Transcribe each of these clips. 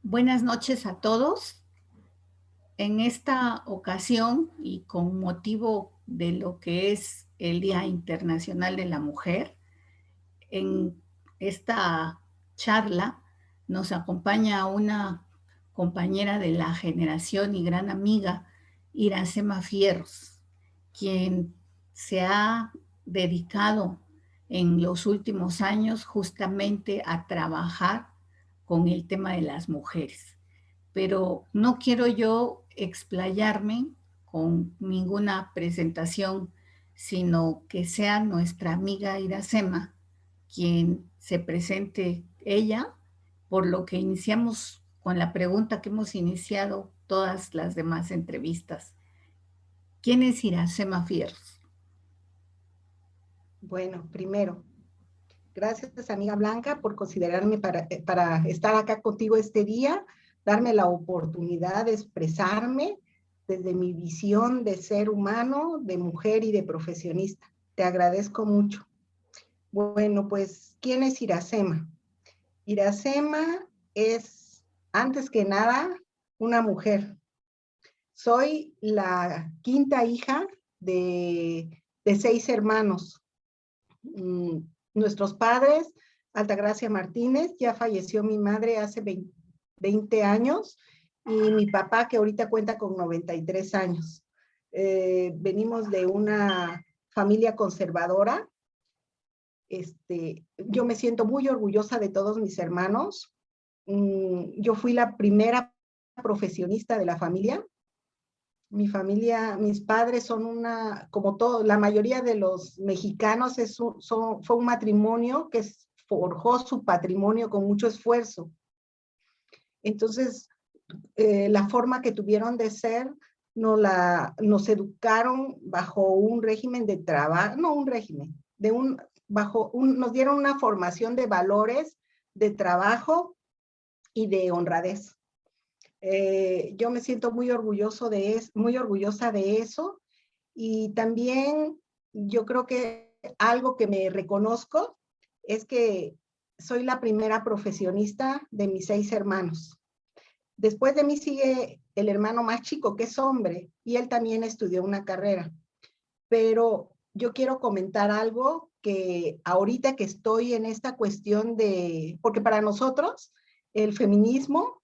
Buenas noches a todos. En esta ocasión y con motivo de lo que es el Día Internacional de la Mujer, en esta charla nos acompaña una compañera de la generación y gran amiga, Iracema Fierros, quien se ha dedicado en los últimos años justamente a trabajar con el tema de las mujeres. Pero no quiero yo explayarme con ninguna presentación, sino que sea nuestra amiga Iracema quien se presente ella, por lo que iniciamos con la pregunta que hemos iniciado todas las demás entrevistas. ¿Quién es Iracema Fierros? Bueno, primero, gracias amiga Blanca por considerarme para estar acá contigo este día, darme la oportunidad de expresarme desde mi visión de ser humano, de mujer y de profesionista. Te agradezco mucho. Bueno, pues, ¿quién es Iracema? Iracema es, antes que nada, una mujer. Soy la quinta hija de 6 hermanos. Nuestros padres, Altagracia Martínez, ya falleció mi madre hace 20 años, y mi papá, que ahorita cuenta con 93 años. Venimos de una familia conservadora. Yo me siento muy orgullosa de todos mis hermanos. Yo fui la primera profesionista de la familia. Mi familia, mis padres son como todo, la mayoría de los mexicanos fue un matrimonio que forjó su patrimonio con mucho esfuerzo. Entonces, la forma que tuvieron de ser, nos educaron bajo un régimen de trabajo, no un régimen, nos dieron una formación de valores, de trabajo y de honradez. Yo me siento muy orgullosa de eso, y también yo creo que algo que me reconozco es que soy la primera profesionista de mis 6 hermanos. Después de mí sigue el hermano más chico, que es hombre, y él también estudió una carrera. Pero yo quiero comentar algo que ahorita que estoy en esta cuestión porque para nosotros el feminismo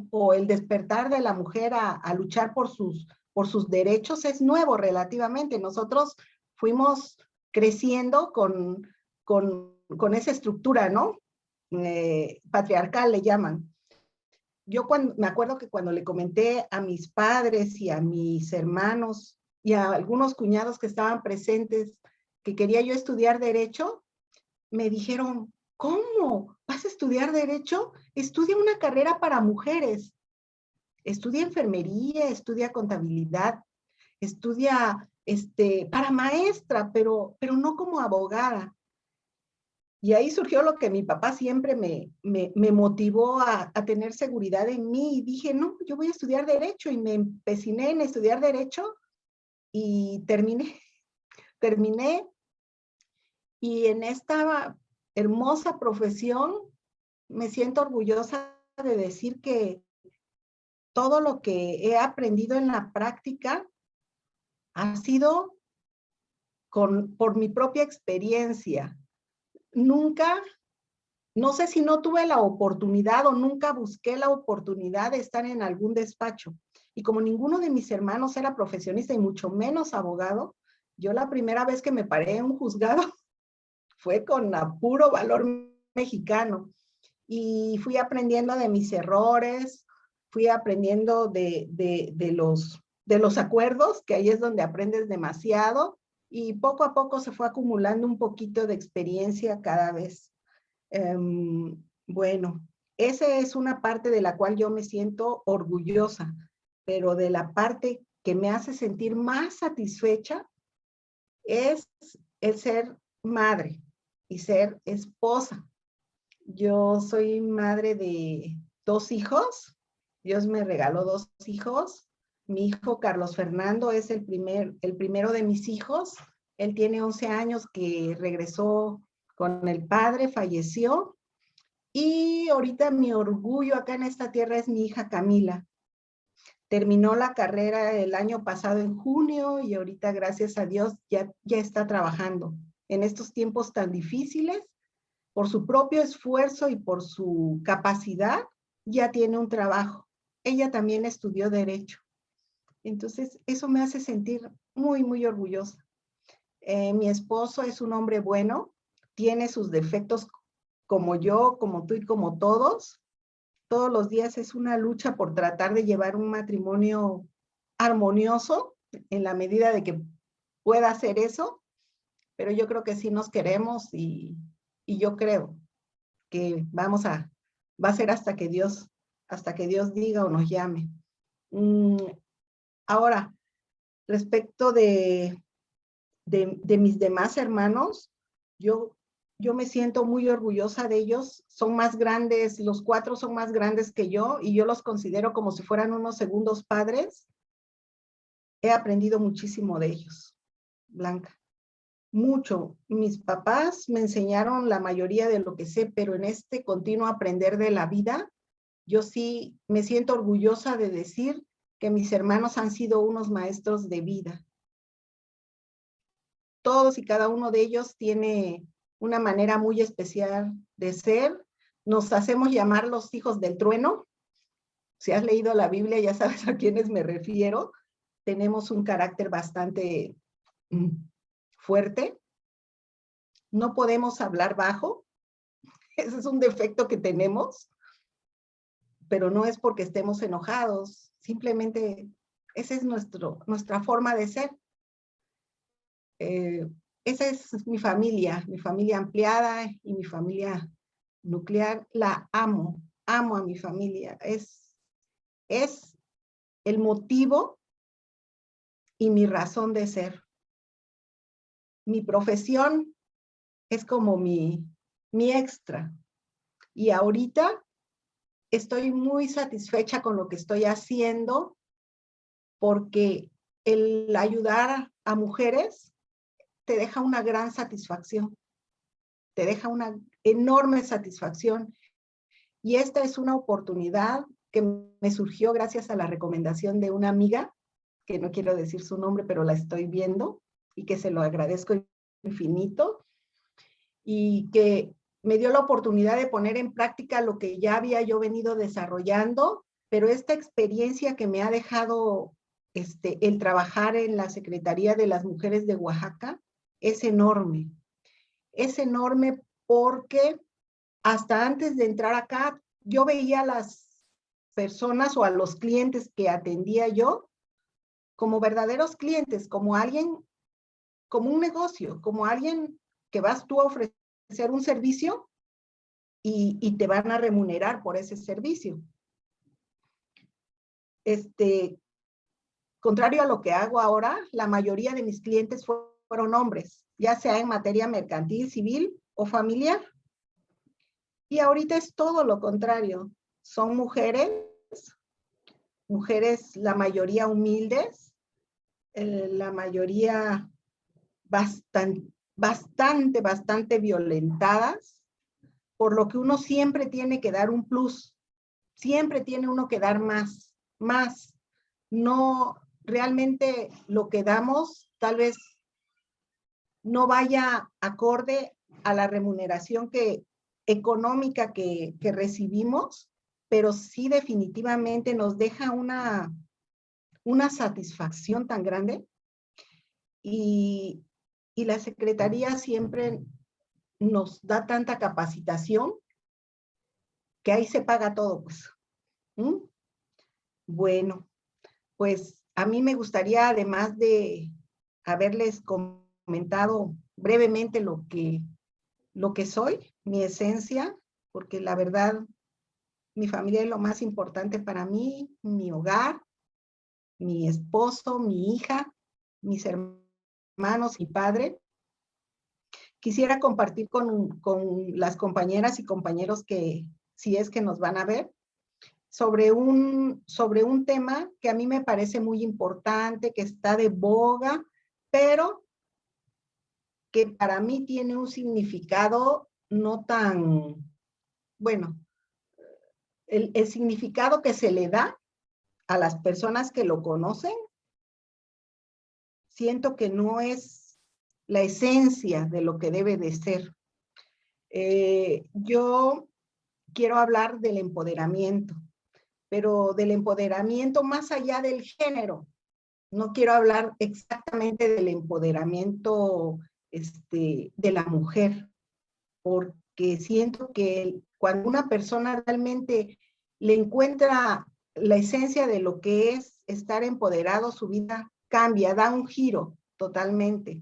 o el despertar de la mujer a luchar por sus derechos es nuevo relativamente. Nosotros fuimos creciendo con esa estructura, ¿no? Patriarcal le llaman. Me acuerdo que cuando le comenté a mis padres y a mis hermanos y a algunos cuñados que estaban presentes que quería yo estudiar Derecho, me dijeron, ¿cómo? ¿Vas a estudiar Derecho? Estudia una carrera para mujeres. Estudia enfermería, estudia contabilidad, estudia para maestra, pero no como abogada. Y ahí surgió lo que mi papá siempre me motivó a tener seguridad en mí, y dije, no, yo voy a estudiar Derecho, y me empeciné en estudiar Derecho y terminé, y en esta hermosa profesión me siento orgullosa de decir que todo lo que he aprendido en la práctica ha sido por mi propia experiencia. Nunca, no sé si no tuve la oportunidad o nunca busqué la oportunidad de estar en algún despacho. Y como ninguno de mis hermanos era profesionista y mucho menos abogado, yo la primera vez que me paré en un juzgado fue con puro valor mexicano. Y fui aprendiendo de mis errores, fui aprendiendo de los acuerdos, que ahí es donde aprendes demasiado, y poco a poco se fue acumulando un poquito de experiencia cada vez. Bueno, esa es una parte de la cual yo me siento orgullosa, pero de la parte que me hace sentir más satisfecha es el ser madre y ser esposa. Yo soy madre de 2 hijos. Dios me regaló 2 hijos. Mi hijo Carlos Fernando es el primero de mis hijos. Él tiene 11 años que regresó con el padre, falleció. Y sí, ahorita mi orgullo acá en esta tierra es mi hija Camila. Terminó la carrera el año pasado en junio y ahorita, gracias a Dios, ya está trabajando. En estos tiempos tan difíciles, por su propio esfuerzo y por su capacidad, ya tiene un trabajo. Ella también estudió Derecho. Entonces, eso me hace sentir muy, muy orgullosa. Mi esposo es un hombre bueno, tiene sus defectos como yo, como tú y como todos. Todos los días es una lucha por tratar de llevar un matrimonio armonioso en la medida de que pueda hacer eso, pero yo creo que sí nos queremos y yo creo que va a ser hasta que Dios diga o nos llame. Ahora, respecto de mis demás hermanos, yo me siento muy orgullosa de ellos. Son más grandes, los 4 son más grandes que yo y yo los considero como si fueran unos segundos padres. He aprendido muchísimo de ellos, Blanca. Mucho. Mis papás me enseñaron la mayoría de lo que sé, pero en este continuo aprender de la vida, yo sí me siento orgullosa de decir que mis hermanos han sido unos maestros de vida. Todos y cada uno de ellos tiene una manera muy especial de ser. Nos hacemos llamar los hijos del trueno. Si has leído la Biblia, ya sabes a quiénes me refiero. Tenemos un carácter bastante fuerte. No podemos hablar bajo. Ese es un defecto que tenemos, pero no es porque estemos enojados. Simplemente esa es nuestra forma de ser. Esa es mi familia ampliada y mi familia nuclear. La amo a mi familia. Es el motivo y mi razón de ser. Mi profesión es como mi extra. Y ahorita estoy muy satisfecha con lo que estoy haciendo porque el ayudar a mujeres te deja una gran satisfacción, te deja una enorme satisfacción. Y esta es una oportunidad que me surgió gracias a la recomendación de una amiga, que no quiero decir su nombre, pero la estoy viendo y que se lo agradezco infinito, y que me dio la oportunidad de poner en práctica lo que ya había yo venido desarrollando, pero esta experiencia que me ha dejado el trabajar en la Secretaría de las Mujeres de Oaxaca es enorme. Es enorme porque hasta antes de entrar acá, yo veía a las personas o a los clientes que atendía yo como verdaderos clientes, como alguien, como un negocio, como alguien que vas tú a ofrecer un servicio y te van a remunerar por ese servicio. Contrario a lo que hago ahora, la mayoría de mis clientes fueron hombres, ya sea en materia mercantil, civil o familiar. Y ahorita es todo lo contrario. Son mujeres la mayoría humildes, la mayoría bastante violentadas, por lo que uno siempre tiene que dar un plus, siempre tiene uno que dar más. No, realmente lo que damos tal vez no vaya acorde a la remuneración económica que recibimos, pero sí definitivamente nos deja una satisfacción tan grande. Y la Secretaría siempre nos da tanta capacitación que ahí se paga todo, pues. Bueno, pues a mí me gustaría, además de haberles comentado brevemente lo que soy, mi esencia, porque la verdad, mi familia es lo más importante para mí, mi hogar, mi esposo, mi hija, mis hermanos y padre. Quisiera compartir con las compañeras y compañeros que, si es que nos van a ver, sobre un tema que a mí me parece muy importante, que está de boga, pero que para mí tiene un significado no tan, bueno, el significado que se le da a las personas que lo conocen, siento que no es la esencia de lo que debe de ser. Yo quiero hablar del empoderamiento, pero del empoderamiento más allá del género. No quiero hablar exactamente del empoderamiento de la mujer, porque siento que cuando una persona realmente le encuentra la esencia de lo que es estar empoderado, su vida cambia, da un giro totalmente.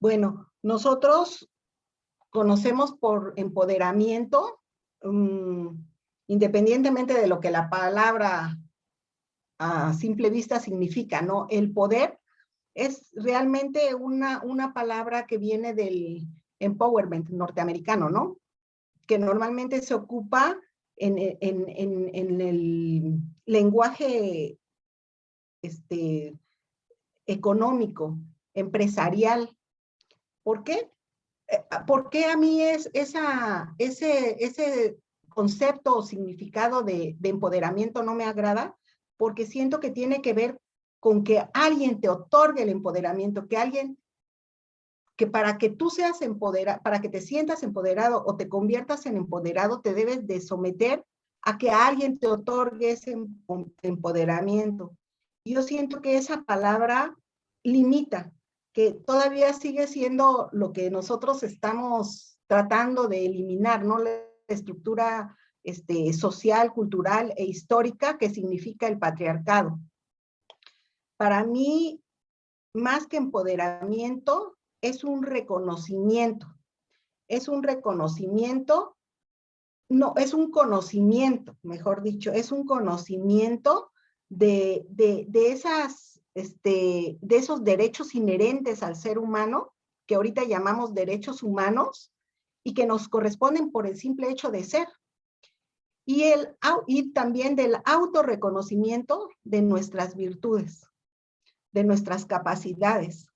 Bueno, nosotros conocemos por empoderamiento, independientemente de lo que la palabra a simple vista significa, ¿no? El poder es realmente una palabra que viene del empowerment norteamericano, ¿no? Que normalmente se ocupa en el lenguaje económico, empresarial. ¿Por qué? ¿Por qué a mí ese concepto o significado de empoderamiento no me agrada? Porque siento que tiene que ver con que alguien te otorgue el empoderamiento, que para que tú seas empoderado, para que te sientas empoderado o te conviertas en empoderado, te debes de someter a que alguien te otorgue ese empoderamiento. Yo siento que esa palabra limita, que todavía sigue siendo lo que nosotros estamos tratando de eliminar, ¿no? La estructura social, cultural e histórica que significa el patriarcado. Para mí, más que empoderamiento, es un reconocimiento. Es un reconocimiento, no, es un conocimiento, mejor dicho, es un conocimiento de esos derechos inherentes al ser humano, que ahorita llamamos derechos humanos, y que nos corresponden por el simple hecho de ser. Y también del autorreconocimiento de nuestras virtudes, de nuestras capacidades.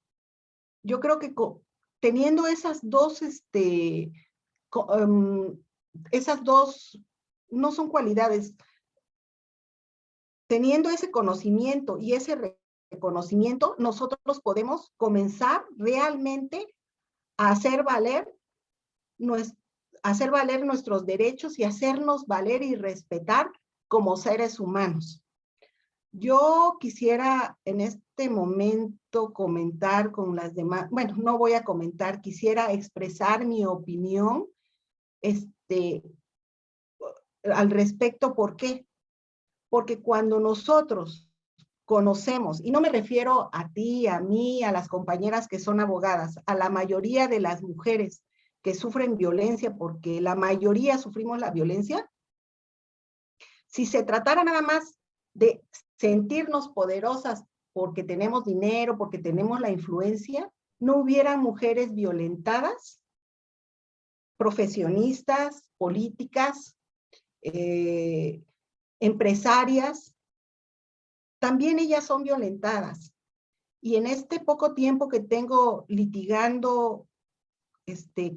Yo creo que teniendo esas dos, no son cualidades, teniendo ese conocimiento y ese reconocimiento, nosotros podemos comenzar realmente a hacer valer nuestros derechos y hacernos valer y respetar como seres humanos. Yo quisiera en este momento comentar con las demás, bueno, no voy a comentar, quisiera expresar mi opinión al respecto. ¿Por qué? Porque cuando nosotros conocemos, y no me refiero a ti, a mí, a las compañeras que son abogadas, a la mayoría de las mujeres que sufren violencia, porque la mayoría sufrimos la violencia, si se tratara nada más de sentirnos poderosas porque tenemos dinero, porque tenemos la influencia, no hubiera mujeres violentadas, profesionistas, políticas, empresarias, también ellas son violentadas. Y en este poco tiempo que tengo litigando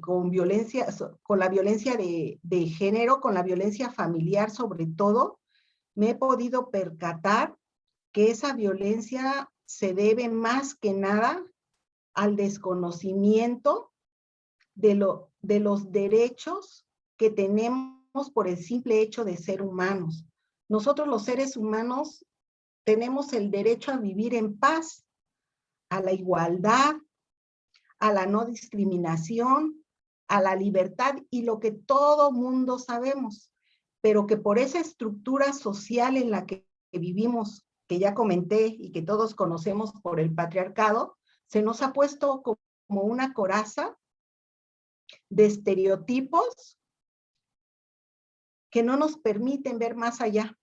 con violencia, con la violencia de género, con la violencia familiar sobre todo, me he podido percatar que esa violencia se debe más que nada al desconocimiento de los derechos que tenemos por el simple hecho de ser humanos. Nosotros los seres humanos tenemos el derecho a vivir en paz, a la igualdad, a la no discriminación, a la libertad y lo que todo mundo sabemos, pero que por esa estructura social en la que vivimos, que ya comenté y que todos conocemos por el patriarcado, se nos ha puesto como una coraza de estereotipos que no nos permiten ver más allá.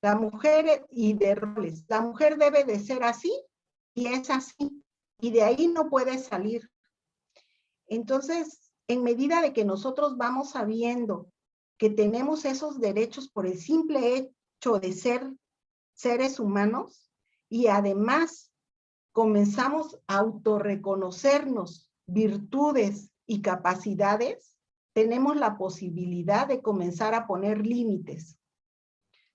La mujer y de roles, la mujer debe de ser así y es así, y de ahí no puede salir. Entonces, en medida de que nosotros vamos sabiendo que tenemos esos derechos por el simple hecho de ser seres humanos, y además comenzamos a autorreconocernos virtudes y capacidades, tenemos la posibilidad de comenzar a poner límites,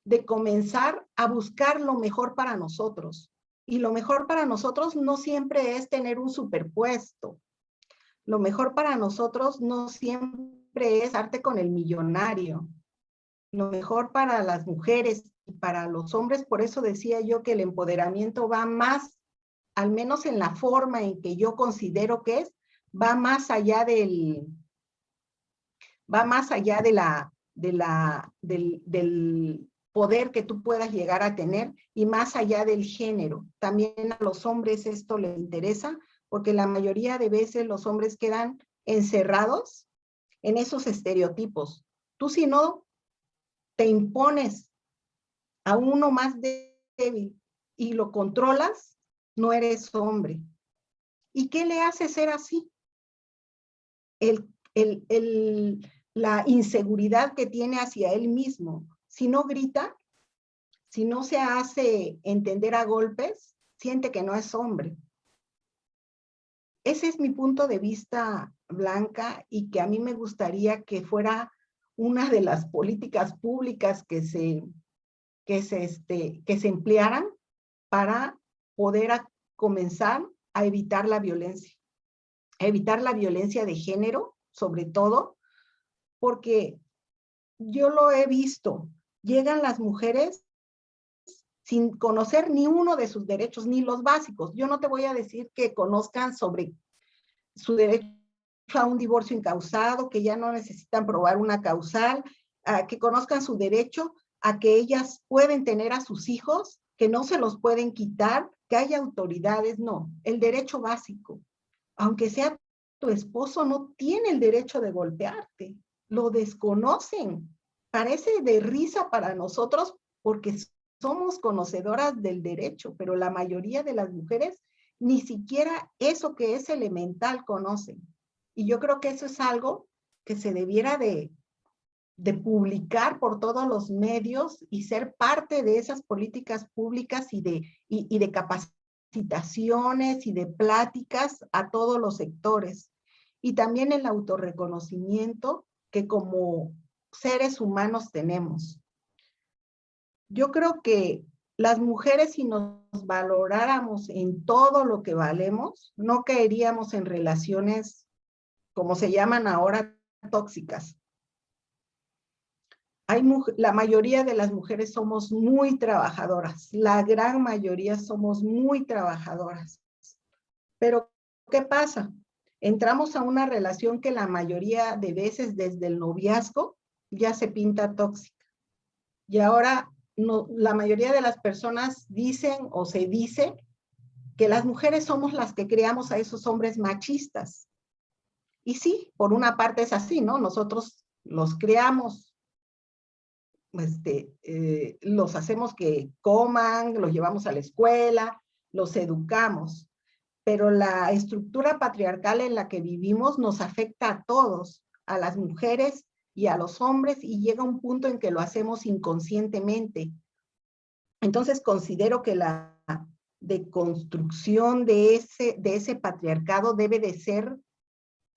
de comenzar a buscar lo mejor para nosotros. Y lo mejor para nosotros no siempre es tener un superpuesto. Lo mejor para nosotros no siempre es arte con el millonario. Lo mejor para las mujeres y para los hombres, por eso decía yo que el empoderamiento va más, al menos en la forma en que yo considero que es, va más allá del poder que tú puedas llegar a tener y más allá del género. También a los hombres esto les interesa, porque la mayoría de veces los hombres quedan encerrados en esos estereotipos. Tú si no te impones a uno más débil y lo controlas, no eres hombre. ¿Y qué le hace ser así? La inseguridad que tiene hacia él mismo. Si no grita, si no se hace entender a golpes, siente que no es hombre. Ese es mi punto de vista, Blanca, y que a mí me gustaría que fuera una de las políticas públicas que se emplearan para poder comenzar a evitar la violencia de género, sobre todo, porque yo lo he visto, llegan las mujeres sin conocer ni uno de sus derechos, ni los básicos. Yo no te voy a decir que conozcan sobre su derecho a un divorcio incausado, que ya no necesitan probar una causal, que conozcan su derecho a que ellas pueden tener a sus hijos, que no se los pueden quitar, que haya autoridades, no, el derecho básico. Aunque sea tu esposo, no tiene el derecho de golpearte, lo desconocen. Parece de risa para nosotros porque somos conocedoras del derecho, pero la mayoría de las mujeres ni siquiera eso que es elemental conocen. Y yo creo que eso es algo que se debiera de publicar por todos los medios y ser parte de esas políticas públicas y de capacitaciones y de pláticas a todos los sectores. Y también el autorreconocimiento que como seres humanos tenemos. Yo creo que las mujeres, si nos valoráramos en todo lo que valemos, no caeríamos en relaciones, como se llaman ahora, tóxicas. La mayoría de las mujeres somos muy trabajadoras, la gran mayoría somos muy trabajadoras. Pero, ¿qué pasa? Entramos a una relación que la mayoría de veces desde el noviazgo ya se pinta tóxica. Y ahora no, la mayoría de las personas dicen o se dice que las mujeres somos las que creamos a esos hombres machistas. Y sí, por una parte es así, ¿no? Nosotros los creamos, los hacemos que coman, los llevamos a la escuela, los educamos. Pero la estructura patriarcal en la que vivimos nos afecta a todos, a las mujeres y a los hombres, y llega un punto en que lo hacemos inconscientemente. Entonces considero que la deconstrucción de ese patriarcado debe de ser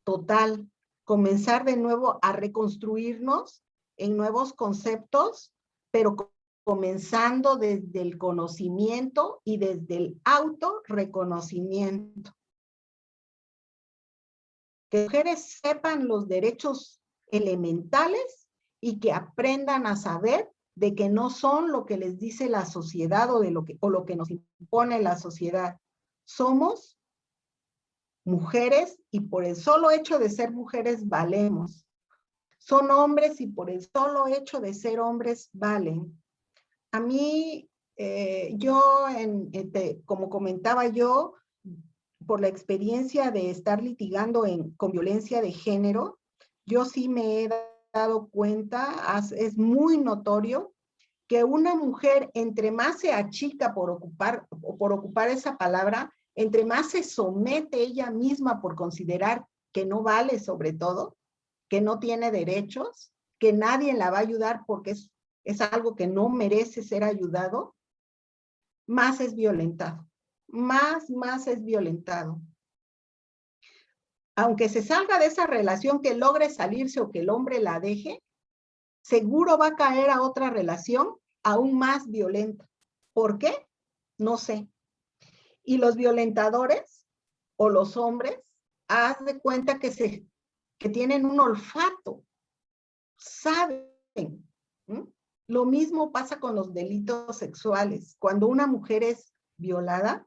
total, comenzar de nuevo a reconstruirnos en nuevos conceptos, pero comenzando desde el conocimiento y desde el autorreconocimiento. Que mujeres sepan los derechos elementales y que aprendan a saber de que no son lo que les dice la sociedad o lo que nos impone la sociedad. Somos mujeres y por el solo hecho de ser mujeres valemos. Son hombres y por el solo hecho de ser hombres valen. A mí, como comentaba yo, por la experiencia de estar litigando con violencia de género, yo sí me he dado cuenta, es muy notorio, que una mujer entre más se achica por ocupar esa palabra, entre más se somete ella misma por considerar que no vale sobre todo, que no tiene derechos, que nadie la va a ayudar porque es algo que no merece ser ayudado, más es violentado. Más es violentado. aunque se salga de esa relación, que logre salirse o que el hombre la deje, seguro va a caer a otra relación aún más violenta. ¿Por qué? No sé. Y los violentadores o los hombres, haz de cuenta que tienen un olfato, saben. ¿Mm? Lo mismo pasa con los delitos sexuales. Cuando una mujer es violada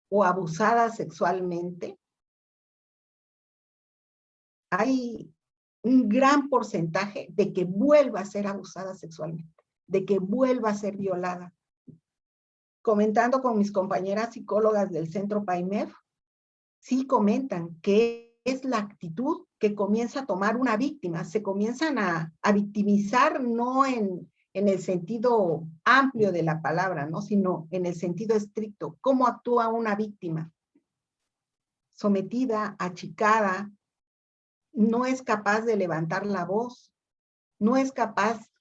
o abusada sexualmente, hay un gran porcentaje de que vuelva a ser abusada sexualmente, de que vuelva a ser violada. Comentando con mis compañeras psicólogas del centro PAIMEF, sí comentan que es la actitud que comienza a tomar una víctima. Se comienzan a victimizar no en el sentido amplio de la palabra, ¿no? Sino en el sentido estricto. ¿Cómo actúa una víctima? Sometida, achicada, no es capaz de levantar la voz, no es capaz,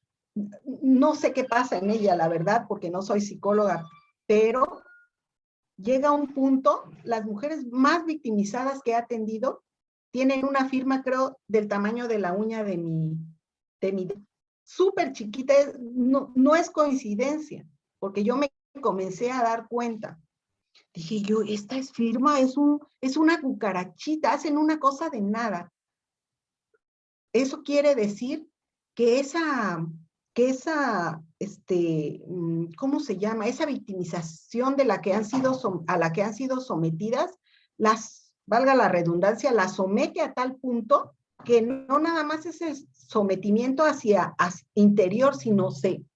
no sé qué pasa en ella, la verdad, porque no soy psicóloga, pero llega un punto, las mujeres más victimizadas que he atendido tienen una firma, creo, del tamaño de la uña de mi súper chiquita, no es coincidencia, porque yo me comencé a dar cuenta. Dije yo, esta es firma, es una cucarachita, hacen una cosa de nada. Eso quiere decir que ¿cómo se llama? Esa victimización de la que a la que han sido sometidas, valga la redundancia, las somete a tal punto que no nada más es el sometimiento hacia interior, sino se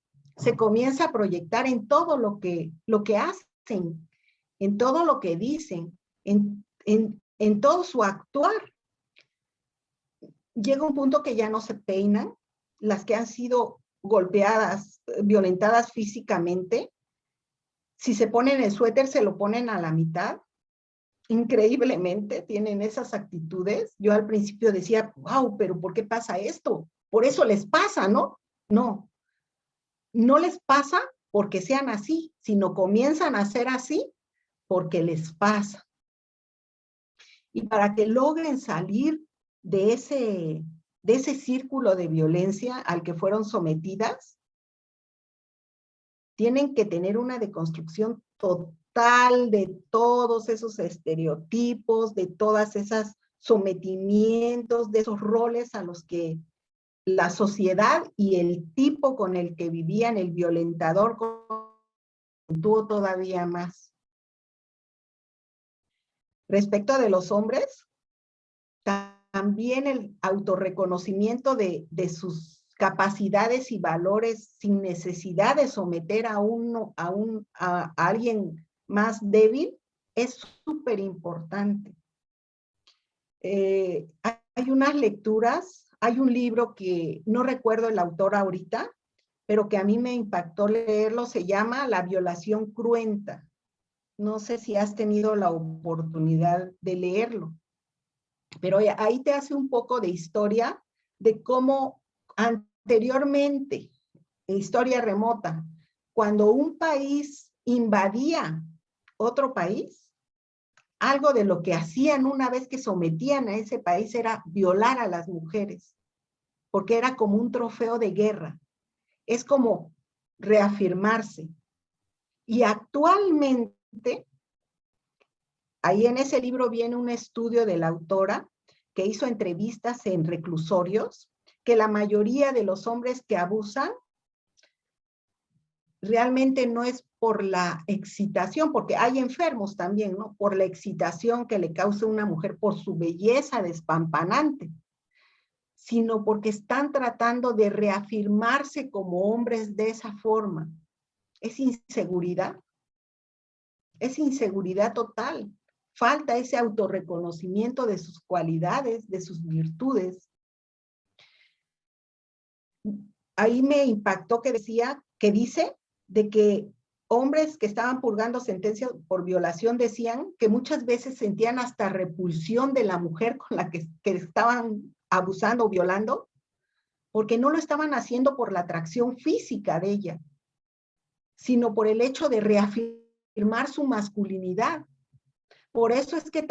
comienza a proyectar en todo lo que hacen, en todo lo que dicen, en todo su actuar. Llega un punto que ya no se peinan, las que han sido golpeadas, violentadas físicamente, si se ponen el suéter se lo ponen a la mitad, increíblemente tienen esas actitudes. Yo al principio decía, wow, pero ¿por qué pasa esto? Por eso les pasa, ¿no? No, no les pasa porque sean así, sino comienzan a ser así porque les pasa. Y para que logren salir de ese círculo de violencia al que fueron sometidas, tienen que tener una deconstrucción total de todos esos estereotipos, de todas esas sometimientos, de esos roles a los que la sociedad y el tipo con el que vivían, el violentador, tuvo todavía más. Respecto de los hombres, también el autorreconocimiento de sus capacidades y valores sin necesidad de someter a alguien más débil es súper importante. Hay unas lecturas, hay un libro que no recuerdo el autor ahorita, pero que a mí me impactó leerlo, se llama La violación cruenta. No sé si has tenido la oportunidad de leerlo, pero ahí te hace un poco de historia de cómo anteriormente, historia remota, cuando un país invadía otro país, algo de lo que hacían una vez que sometían a ese país era violar a las mujeres, porque era como un trofeo de guerra. Es como reafirmarse. Y actualmente, ahí en ese libro viene un estudio de la autora que hizo entrevistas en reclusorios, que la mayoría de los hombres que abusan realmente no es por la excitación, porque hay enfermos también, ¿no? Por la excitación que le causa una mujer por su belleza despampanante, sino porque están tratando de reafirmarse como hombres de esa forma. Es inseguridad total. Falta ese autorreconocimiento de sus cualidades, de sus virtudes. Ahí me impactó que dice de que hombres que estaban purgando sentencias por violación decían que muchas veces sentían hasta repulsión de la mujer con la que estaban abusando o violando, porque no lo estaban haciendo por la atracción física de ella, sino por el hecho de reafirmar su masculinidad. Por eso es que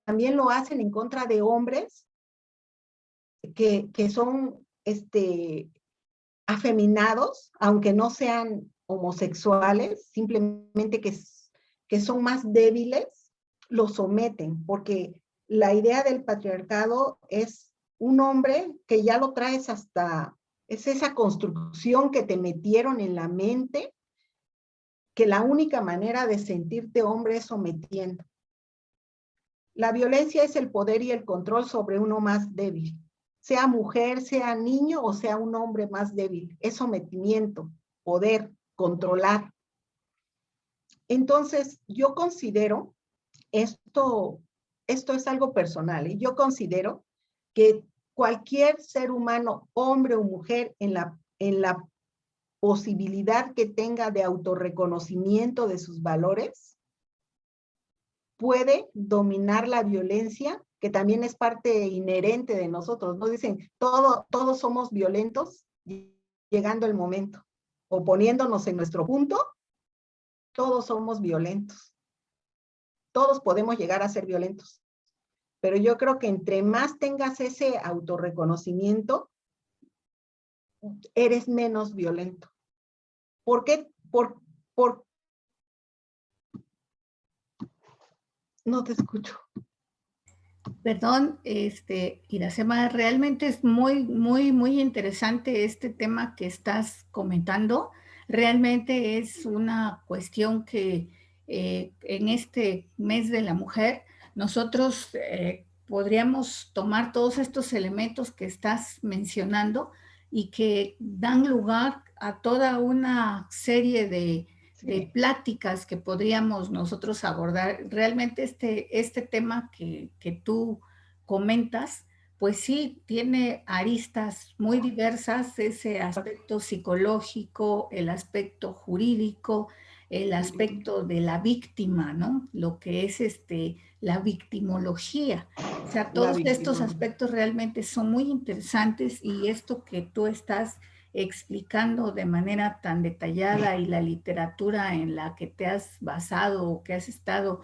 también lo hacen en contra de hombres que son afeminados, aunque no sean homosexuales, simplemente que son más débiles, los someten, porque la idea del patriarcado es un hombre que ya lo traes hasta, es esa construcción que te metieron en la mente, que la única manera de sentirte hombre es sometiendo. La violencia es el poder y el control sobre uno más débil, sea mujer, sea niño o sea un hombre más débil. Es sometimiento, poder, controlar. Entonces, yo considero, esto es algo personal, y yo considero que cualquier ser humano, hombre o mujer, en la posibilidad que tenga de autorreconocimiento de sus valores, puede dominar la violencia, que también es parte inherente de nosotros, ¿no? Dicen, todos somos violentos, llegando el momento, o poniéndonos en nuestro punto, todos somos violentos. Todos podemos llegar a ser violentos. Pero yo creo que entre más tengas ese autorreconocimiento, eres menos violento. ¿Por qué? No te escucho. Perdón, Iracema, realmente es muy interesante este tema que estás comentando. Realmente es una cuestión que en este mes de la mujer nosotros podríamos tomar todos estos elementos que estás mencionando y que dan lugar a toda una serie de pláticas que podríamos nosotros abordar. Realmente este tema que tú comentas, pues sí, tiene aristas muy diversas, ese aspecto psicológico, el aspecto jurídico, el aspecto de la víctima, ¿no? Lo que es la victimología. O sea, La todos estos víctima. aspectos realmente son muy interesantes y esto que tú estás explicando de manera tan detallada y la literatura en la que te has basado o que has estado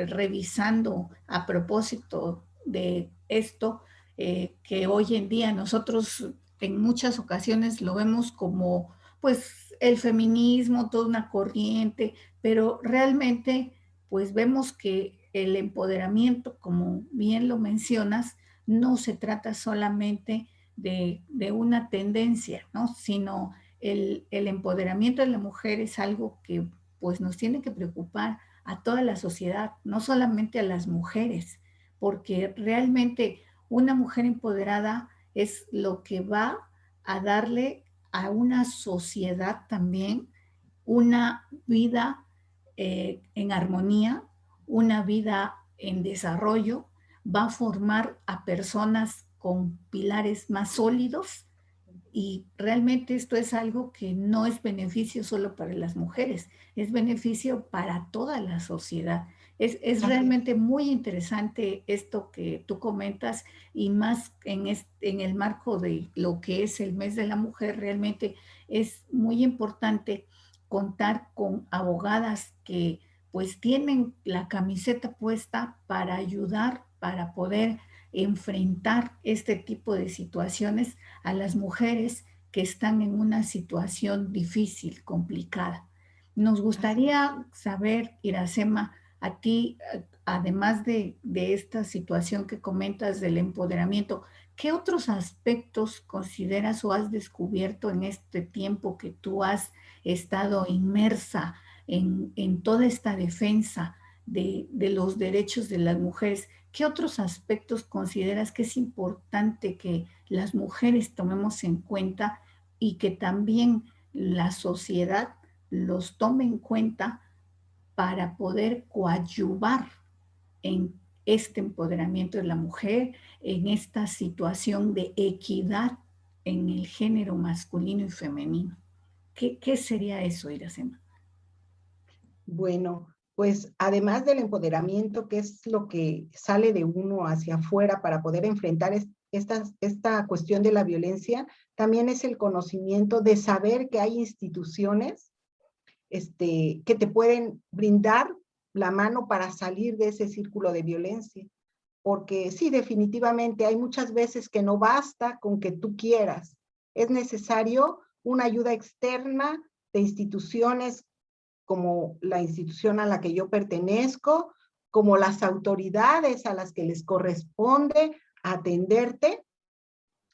revisando a propósito de esto, que hoy en día nosotros en muchas ocasiones lo vemos como pues el feminismo, toda una corriente, pero realmente pues vemos que el empoderamiento, como bien lo mencionas, no se trata solamente de una tendencia, ¿no? Sino el empoderamiento de la mujer es algo que pues nos tiene que preocupar a toda la sociedad, no solamente a las mujeres, porque realmente una mujer empoderada es lo que va a darle a una sociedad también una vida en armonía, una vida en desarrollo, va a formar a personas con pilares más sólidos y realmente esto es algo que no es beneficio solo para las mujeres, es beneficio para toda la sociedad. Es realmente muy interesante esto que tú comentas y más en el marco de lo que es el mes de la mujer, realmente es muy importante contar con abogadas que pues tienen la camiseta puesta para ayudar, para poder enfrentar este tipo de situaciones a las mujeres que están en una situación difícil, complicada. Nos gustaría saber, Iracema, a ti, además de esta situación que comentas del empoderamiento, ¿qué otros aspectos consideras o has descubierto en este tiempo que tú has estado inmersa en toda esta defensa de los derechos de las mujeres? ¿Qué otros aspectos consideras que es importante que las mujeres tomemos en cuenta y que también la sociedad los tome en cuenta para poder coadyuvar en este empoderamiento de la mujer, en esta situación de equidad en el género masculino y femenino? ¿Qué sería eso, Iracema? Bueno, pues además del empoderamiento, que es lo que sale de uno hacia afuera para poder enfrentar esta cuestión de la violencia, también es el conocimiento de saber que hay instituciones que te pueden brindar la mano para salir de ese círculo de violencia. Porque sí, definitivamente hay muchas veces que no basta con que tú quieras. Es necesario una ayuda externa de instituciones como la institución a la que yo pertenezco, como las autoridades a las que les corresponde atenderte,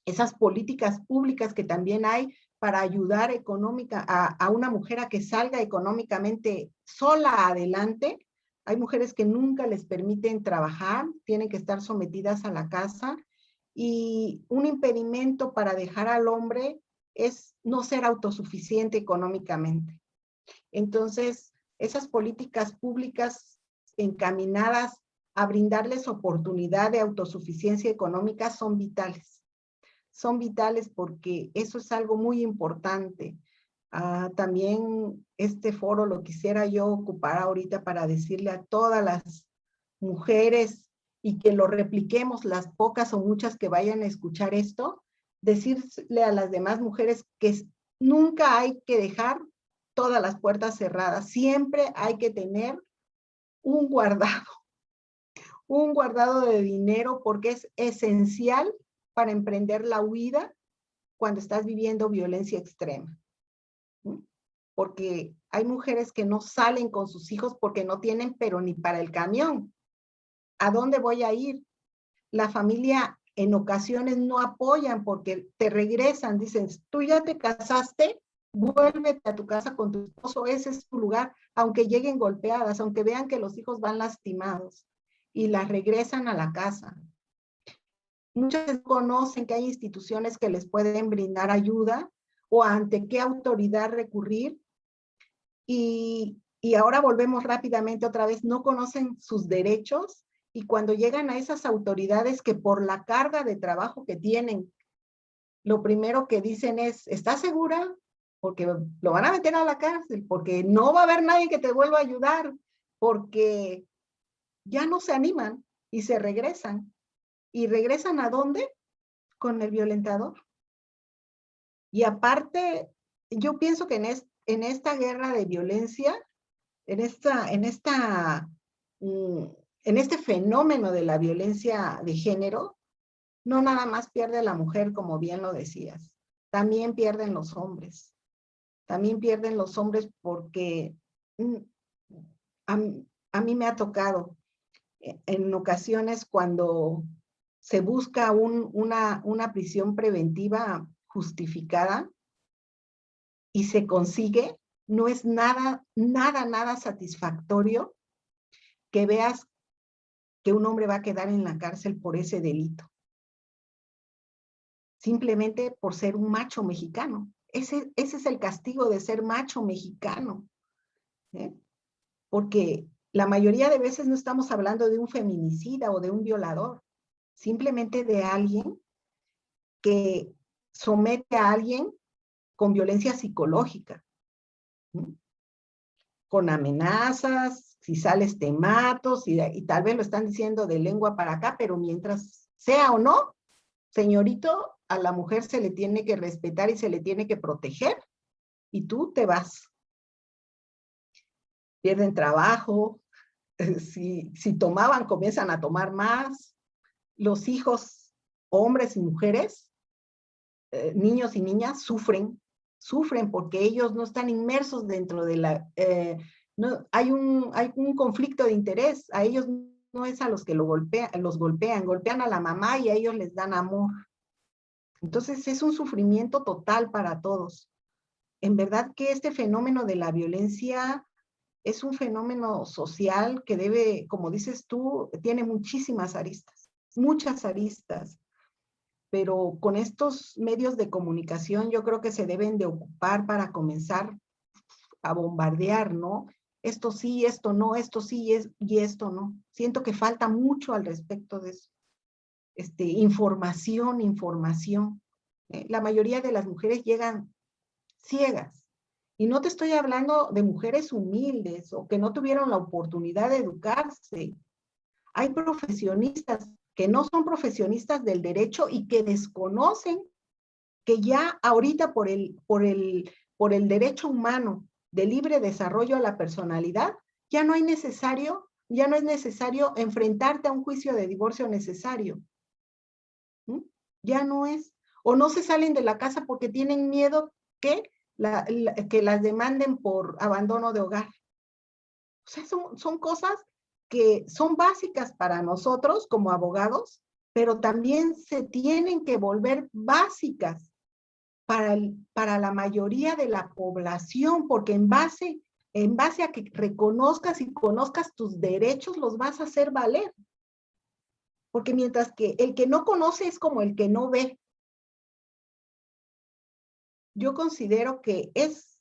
esas políticas públicas que también hay para ayudar a una mujer a que salga económicamente sola adelante. Hay mujeres que nunca les permiten trabajar, tienen que estar sometidas a la casa, y un impedimento para dejar al hombre es no ser autosuficiente económicamente. Entonces, esas políticas públicas encaminadas a brindarles oportunidad de autosuficiencia económica son vitales. Son vitales porque eso es algo muy importante. También este foro lo quisiera yo ocupar ahorita para decirle a todas las mujeres, y que lo repliquemos las pocas o muchas que vayan a escuchar esto, decirle a las demás mujeres que nunca hay que dejar todas las puertas cerradas, siempre hay que tener un guardado de dinero, porque es esencial para emprender la huida cuando estás viviendo violencia extrema. ¿Sí? Porque hay mujeres que no salen con sus hijos porque no tienen, pero ni para el camión. ¿A dónde voy a ir? La familia en ocasiones no apoyan porque te regresan, dicen, tú ya te casaste, vuélvete a tu casa con tu esposo, ese es tu lugar, aunque lleguen golpeadas, aunque vean que los hijos van lastimados, y las regresan a la casa. Muchos conocen que hay instituciones que les pueden brindar ayuda o ante qué autoridad recurrir, y ahora volvemos rápidamente otra vez, no conocen sus derechos, y cuando llegan a esas autoridades que por la carga de trabajo que tienen, lo primero que dicen es, ¿estás segura? Porque lo van a meter a la cárcel, porque no va a haber nadie que te vuelva a ayudar, porque ya no se animan y se regresan. ¿Y regresan a dónde? Con el violentador. Y aparte, yo pienso que en esta guerra de violencia, en este fenómeno de la violencia de género, no nada más pierde la mujer, como bien lo decías, también pierden los hombres. También pierden los hombres porque a mí me ha tocado en ocasiones cuando se busca una prisión preventiva justificada y se consigue, no es nada satisfactorio que veas que un hombre va a quedar en la cárcel por ese delito, simplemente por ser un macho mexicano. Ese es el castigo de ser macho mexicano, ¿eh? Porque la mayoría de veces no estamos hablando de un feminicida o de un violador, simplemente de alguien que somete a alguien con violencia psicológica, ¿sí? Con amenazas, si sales te mato, y tal vez lo están diciendo de lengua para acá, pero mientras sea o no, señorito, a la mujer se le tiene que respetar y se le tiene que proteger, y tú te vas. Pierden trabajo, si tomaban, comienzan a tomar más. Los hijos, hombres y mujeres, niños y niñas, sufren porque ellos no están inmersos dentro de no, hay un conflicto de interés. A ellos no es a los que los golpean a la mamá y a ellos les dan amor. Entonces es un sufrimiento total para todos. En verdad que este fenómeno de la violencia es un fenómeno social que debe, como dices tú, tiene muchísimas aristas, muchas aristas, pero con estos medios de comunicación yo creo que se deben de ocupar para comenzar a bombardear, ¿no? Esto sí, esto no, esto sí y esto no. Siento que falta mucho al respecto de eso. Información. La mayoría de las mujeres llegan ciegas. Y no te estoy hablando de mujeres humildes o que no tuvieron la oportunidad de educarse. Hay profesionistas que no son profesionistas del derecho y que desconocen que ya ahorita por el derecho humano de libre desarrollo a la personalidad, ya no es necesario enfrentarte a un juicio de divorcio necesario. ¿Mm? Ya no es. O no se salen de la casa porque tienen miedo que, que las demanden por abandono de hogar. O sea, son cosas que son básicas para nosotros como abogados, pero también se tienen que volver básicas para la mayoría de la población, porque en base a que reconozcas y conozcas tus derechos, los vas a hacer valer. Porque mientras que el que no conoce es como el que no ve. Yo considero que es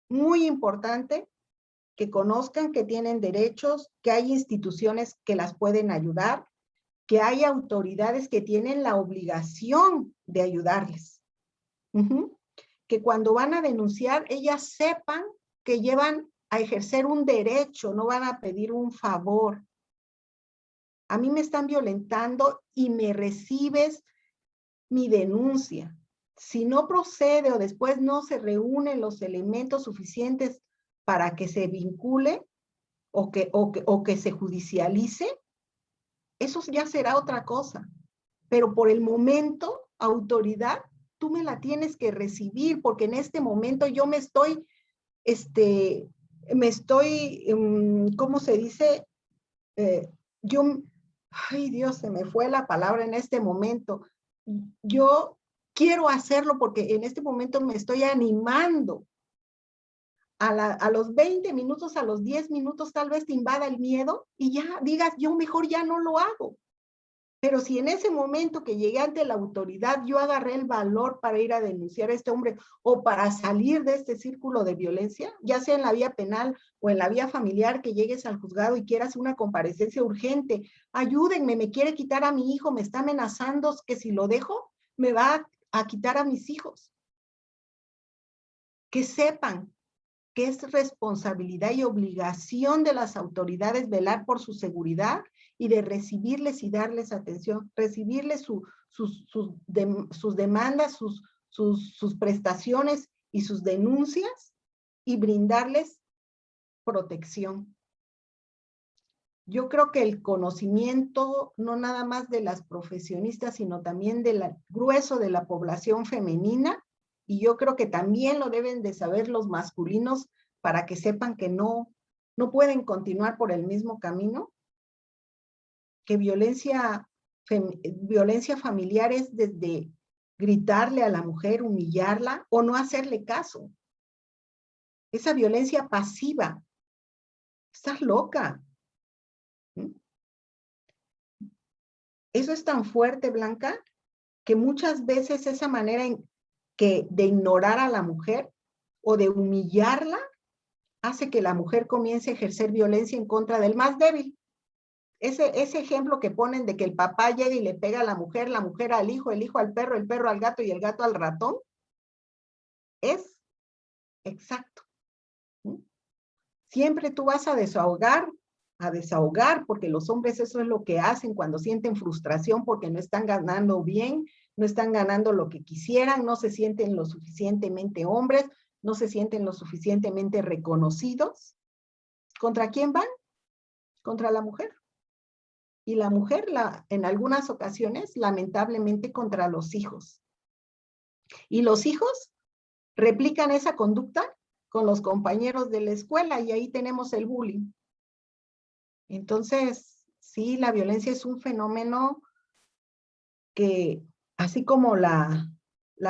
muy importante que conozcan que tienen derechos, que hay instituciones que las pueden ayudar, que hay autoridades que tienen la obligación de ayudarles. Que cuando van a denunciar, ellas sepan que llevan a ejercer un derecho, no van a pedir un favor. A mí me están violentando y me recibes mi denuncia. Si no procede o después no se reúnen los elementos suficientes para que se vincule o que se judicialice, eso ya será otra cosa. Pero por el momento, autoridad, tú me la tienes que recibir, porque en este momento yo me estoy, ¿cómo se dice? Yo, ay Dios, se me fue la palabra en este momento. Yo quiero hacerlo porque en este momento me estoy animando. A los 20 minutos, a los 10 minutos, tal vez te invada el miedo y ya digas, yo mejor ya no lo hago. Pero si en ese momento que llegué ante la autoridad, yo agarré el valor para ir a denunciar a este hombre o para salir de este círculo de violencia, ya sea en la vía penal o en la vía familiar, que llegues al juzgado y quieras una comparecencia urgente, ayúdenme, me quiere quitar a mi hijo, me está amenazando que si lo dejo, me va a quitar a mis hijos. Que sepan que es responsabilidad y obligación de las autoridades velar por su seguridad y de recibirles y darles atención, recibirles sus demandas, sus prestaciones y sus denuncias y brindarles protección. Yo creo que el conocimiento, no nada más de las profesionistas, sino también del grueso de la población femenina, y yo creo que también lo deben de saber los masculinos para que sepan que no pueden continuar por el mismo camino, que violencia familiar es desde gritarle a la mujer, humillarla o no hacerle caso. Esa violencia pasiva. Estás loca. Eso es tan fuerte, Blanca, que muchas veces esa manera de ignorar a la mujer o de humillarla hace que la mujer comience a ejercer violencia en contra del más débil. Ese ejemplo que ponen de que el papá llega y le pega a la mujer al hijo, el hijo al perro, el perro al gato y el gato al ratón, es exacto. Siempre tú vas a desahogar, porque los hombres eso es lo que hacen cuando sienten frustración porque no están ganando bien, no están ganando lo que quisieran, no se sienten lo suficientemente hombres, no se sienten lo suficientemente reconocidos. ¿Contra quién van? Contra la mujer. Y la mujer, en algunas ocasiones, lamentablemente, contra los hijos. Y los hijos replican esa conducta con los compañeros de la escuela y ahí tenemos el bullying. Entonces, sí, la violencia es un fenómeno que, así como la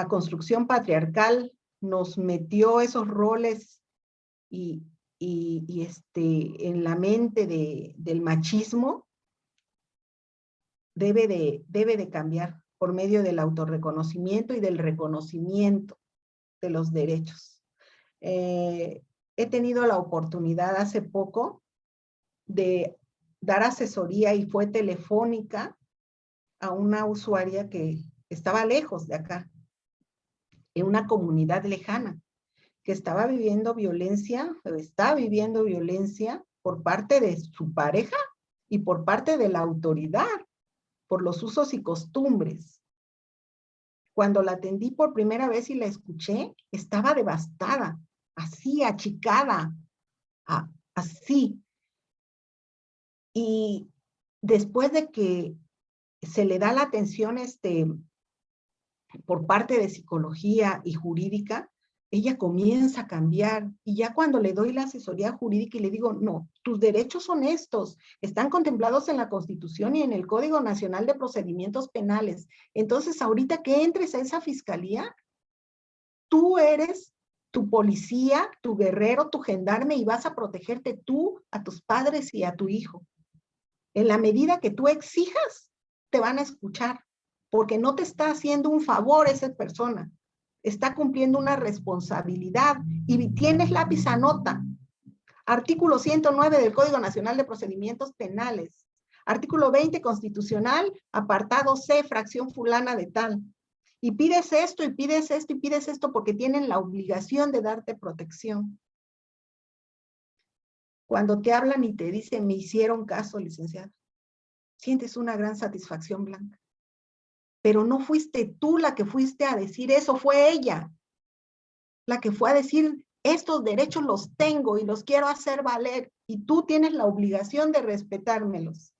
construcción patriarcal nos metió esos roles en la mente del machismo, debe de cambiar por medio del autorreconocimiento y del reconocimiento de los derechos. He tenido la oportunidad hace poco de dar asesoría y fue telefónica a una usuaria que estaba lejos de acá, en una comunidad lejana, que estaba viviendo violencia por parte de su pareja y por parte de la autoridad, por los usos y costumbres. Cuando la atendí por primera vez y la escuché, estaba devastada, así, achicada, así. Y después de que se le da la atención por parte de psicología y jurídica, ella comienza a cambiar. Y ya cuando le doy la asesoría jurídica y le digo, no, tus derechos son estos, están contemplados en la Constitución y en el Código Nacional de Procedimientos Penales. Entonces, ahorita que entres a esa fiscalía, tú eres tu policía, tu guerrero, tu gendarme, y vas a protegerte tú, a tus padres y a tu hijo. En la medida que tú exijas, te van a escuchar, porque no te está haciendo un favor esa persona, está cumpliendo una responsabilidad. Y tienes lápiz, anota. Artículo 109 del Código Nacional de Procedimientos Penales. Artículo 20 constitucional, apartado C, fracción fulana de tal. Y pides esto, y pides esto, y pides esto, porque tienen la obligación de darte protección. Cuando te hablan y te dicen, me hicieron caso, licenciada, sientes una gran satisfacción, Blanca. Pero no fuiste tú la que fuiste a decir eso, fue ella la que fue a decir, estos derechos los tengo y los quiero hacer valer, y tú tienes la obligación de respetármelos.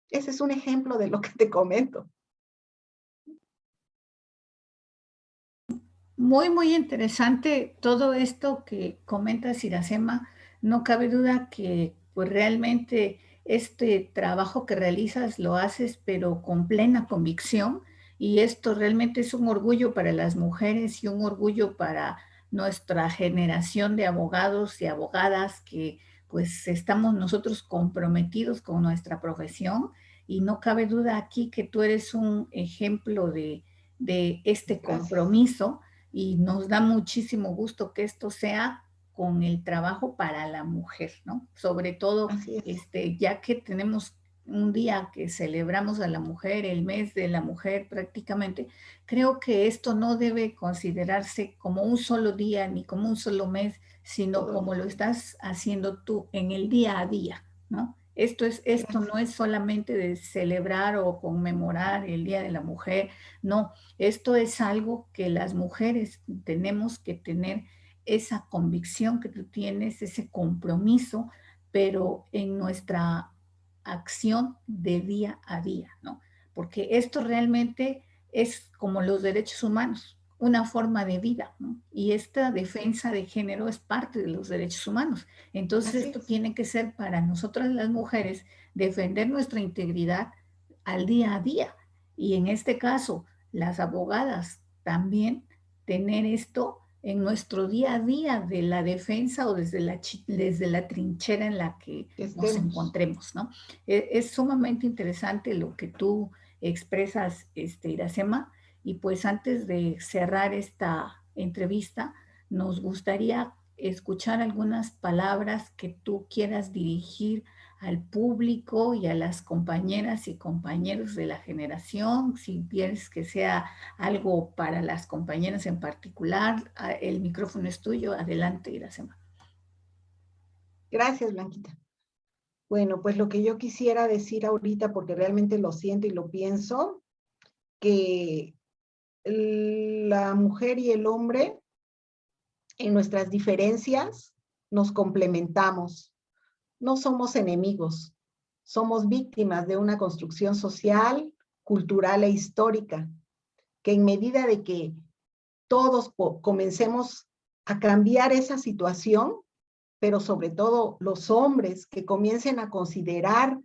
Ese es un ejemplo de lo que te comento. Muy, muy interesante todo esto que comentas, Iracema. No cabe duda que pues realmente este trabajo que realizas lo haces pero con plena convicción, y esto realmente es un orgullo para las mujeres y un orgullo para nuestra generación de abogados y abogadas que pues estamos nosotros comprometidos con nuestra profesión, y no cabe duda aquí que tú eres un ejemplo de este Gracias. compromiso, y nos da muchísimo gusto que esto sea con el trabajo para la mujer, ¿no? Sobre todo, Así es. ya que tenemos un día que celebramos a la mujer, el mes de la mujer prácticamente, creo que esto no debe considerarse como un solo día ni como un solo mes, sino Todos como los lo días. estás haciendo tú en el día a día, ¿no? Esto Gracias. no es solamente de celebrar o conmemorar el Día de la Mujer, no, esto es algo que las mujeres tenemos que tener, esa convicción que tú tienes, ese compromiso, pero en nuestra acción de día a día, ¿no? Porque esto realmente es como los derechos humanos, una forma de vida, ¿no? Y esta defensa de género es parte de los derechos humanos. Entonces Así esto es. tiene que ser para nosotras las mujeres defender nuestra integridad al día a día. Y en este caso, las abogadas también tener esto en nuestro día a día de la defensa o desde la trinchera en la que Que nos estemos. encontremos, ¿no? Es sumamente interesante lo que tú expresas, Iracema, y pues antes de cerrar esta entrevista, nos gustaría escuchar algunas palabras que tú quieras dirigir al público y a las compañeras y compañeros de la generación, si quieres que sea algo para las compañeras en particular, el micrófono es tuyo, adelante, Iracema. Gracias, Blanquita. Bueno, pues lo que yo quisiera decir ahorita, porque realmente lo siento y lo pienso, que la mujer y el hombre, en nuestras diferencias, nos complementamos. No somos enemigos, somos víctimas de una construcción social, cultural e histórica, que en medida de que todos comencemos a cambiar esa situación, pero sobre todo los hombres que comiencen a considerar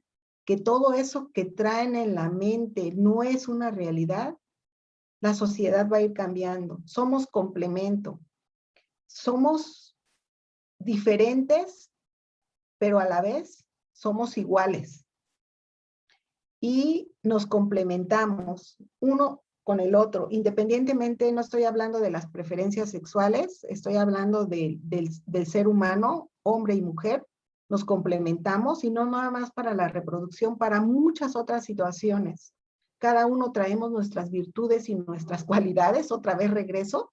que todo eso que traen en la mente no es una realidad, la sociedad va a ir cambiando. Somos complemento, somos diferentes, pero a la vez somos iguales y nos complementamos uno con el otro, independientemente, no estoy hablando de las preferencias sexuales, estoy hablando del ser humano, hombre y mujer, nos complementamos, y no nada más para la reproducción, para muchas otras situaciones. Cada uno traemos nuestras virtudes y nuestras cualidades, otra vez regreso,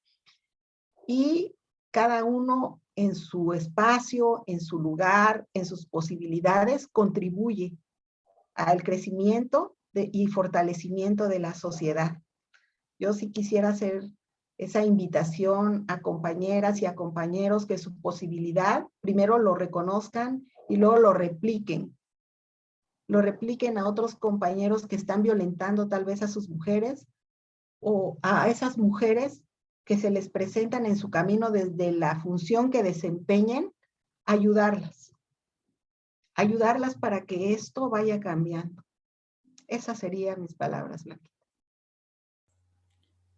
y cada uno en su espacio, en su lugar, en sus posibilidades, contribuye al crecimiento y fortalecimiento de la sociedad. Yo sí quisiera hacer esa invitación a compañeras y a compañeros que su posibilidad primero lo reconozcan y luego lo repliquen, lo repliquen a otros compañeros que están violentando tal vez a sus mujeres o a esas mujeres que se les presentan en su camino desde la función que desempeñen, ayudarlas. Ayudarlas para que esto vaya cambiando. Esas serían mis palabras, Blanquita.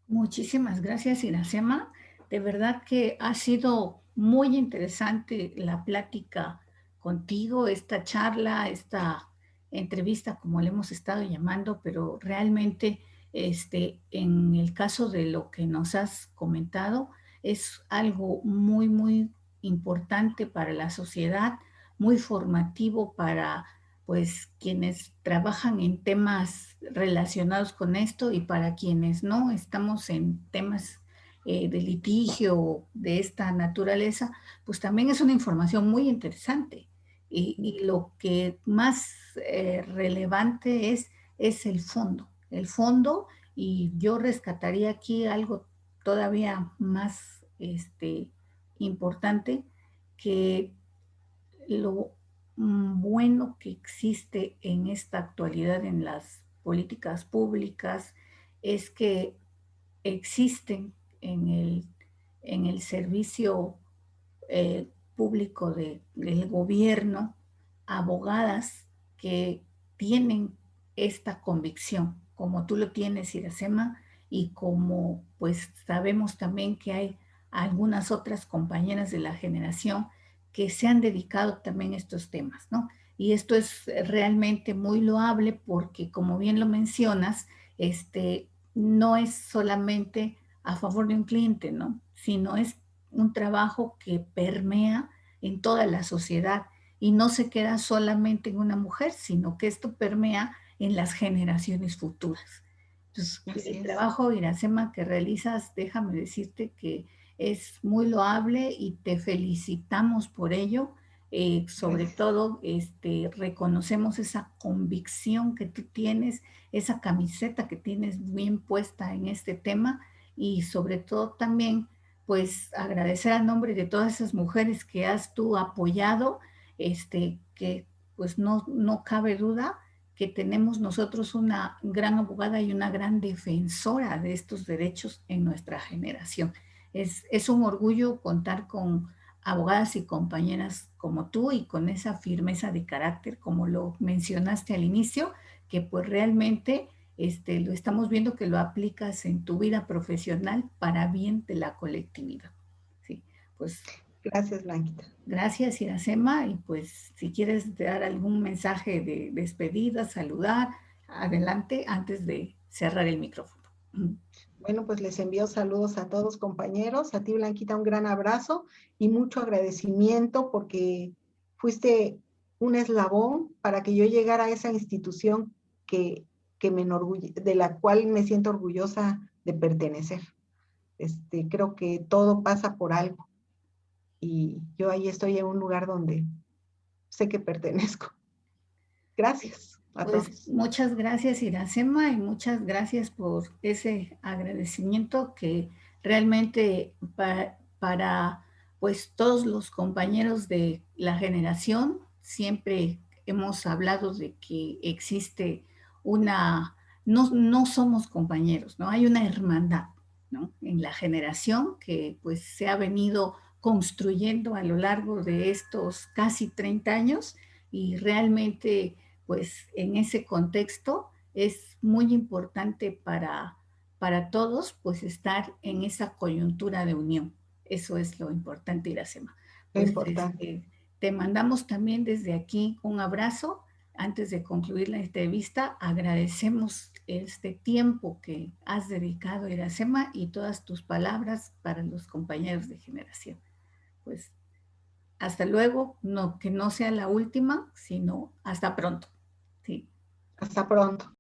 Muchísimas gracias, Iracema. De verdad que ha sido muy interesante la plática contigo, esta charla, esta entrevista, como le hemos estado llamando, pero realmente en el caso de lo que nos has comentado, es algo muy, muy importante para la sociedad, muy formativo para pues quienes trabajan en temas relacionados con esto y para quienes no estamos en temas de litigio de esta naturaleza, pues también es una información muy interesante. Y lo que más relevante es el fondo, y yo rescataría aquí algo todavía más importante, que lo bueno que existe en esta actualidad en las políticas públicas es que existen en el servicio público del gobierno abogadas que tienen esta convicción, como tú lo tienes, Iracema, y como pues sabemos también que hay algunas otras compañeras de la generación que se han dedicado también a estos temas, ¿no? Y esto es realmente muy loable porque, como bien lo mencionas, no es solamente a favor de un cliente, ¿no? Sino es un trabajo que permea en toda la sociedad y no se queda solamente en una mujer, sino que esto permea en las generaciones futuras. Entonces, Así el es. trabajo, Iracema, que realizas, déjame decirte que es muy loable y te felicitamos por ello. Sobre Gracias. todo, reconocemos esa convicción que tú tienes, esa camiseta que tienes bien puesta en este tema, y sobre todo también pues agradecer a nombre de todas esas mujeres que has tú apoyado, que pues no cabe duda que tenemos nosotros una gran abogada y una gran defensora de estos derechos en nuestra generación. Es un orgullo contar con abogadas y compañeras como tú y con esa firmeza de carácter, como lo mencionaste al inicio, que pues realmente lo estamos viendo que lo aplicas en tu vida profesional para bien de la colectividad. Sí, pues Gracias, Blanquita. gracias, Iracema, y pues si quieres dar algún mensaje de despedida, saludar, adelante antes de cerrar el micrófono. Bueno, pues les envío saludos a todos, compañeros. A ti, Blanquita, un gran abrazo y mucho agradecimiento porque fuiste un eslabón para que yo llegara a esa institución que, de la cual me siento orgullosa de pertenecer. Creo que todo pasa por algo y yo ahí estoy en un lugar donde sé que pertenezco. Gracias a Pues todos. muchas gracias, Iracema, y muchas gracias por ese agradecimiento que realmente para pues todos los compañeros de la generación siempre hemos hablado de que existe no somos compañeros, ¿no? Hay una hermandad, ¿no? En la generación que pues se ha venido construyendo a lo largo de estos casi 30 años, y realmente pues en ese contexto es muy importante para todos pues estar en esa coyuntura de unión. Eso es lo importante, Iracema. Lo Pues importante. te mandamos también desde aquí un abrazo. Antes de concluir la entrevista, agradecemos este tiempo que has dedicado, Iracema, y todas tus palabras para los compañeros de generación. Pues hasta luego, no, que no sea la última, sino hasta pronto. Sí. Hasta pronto.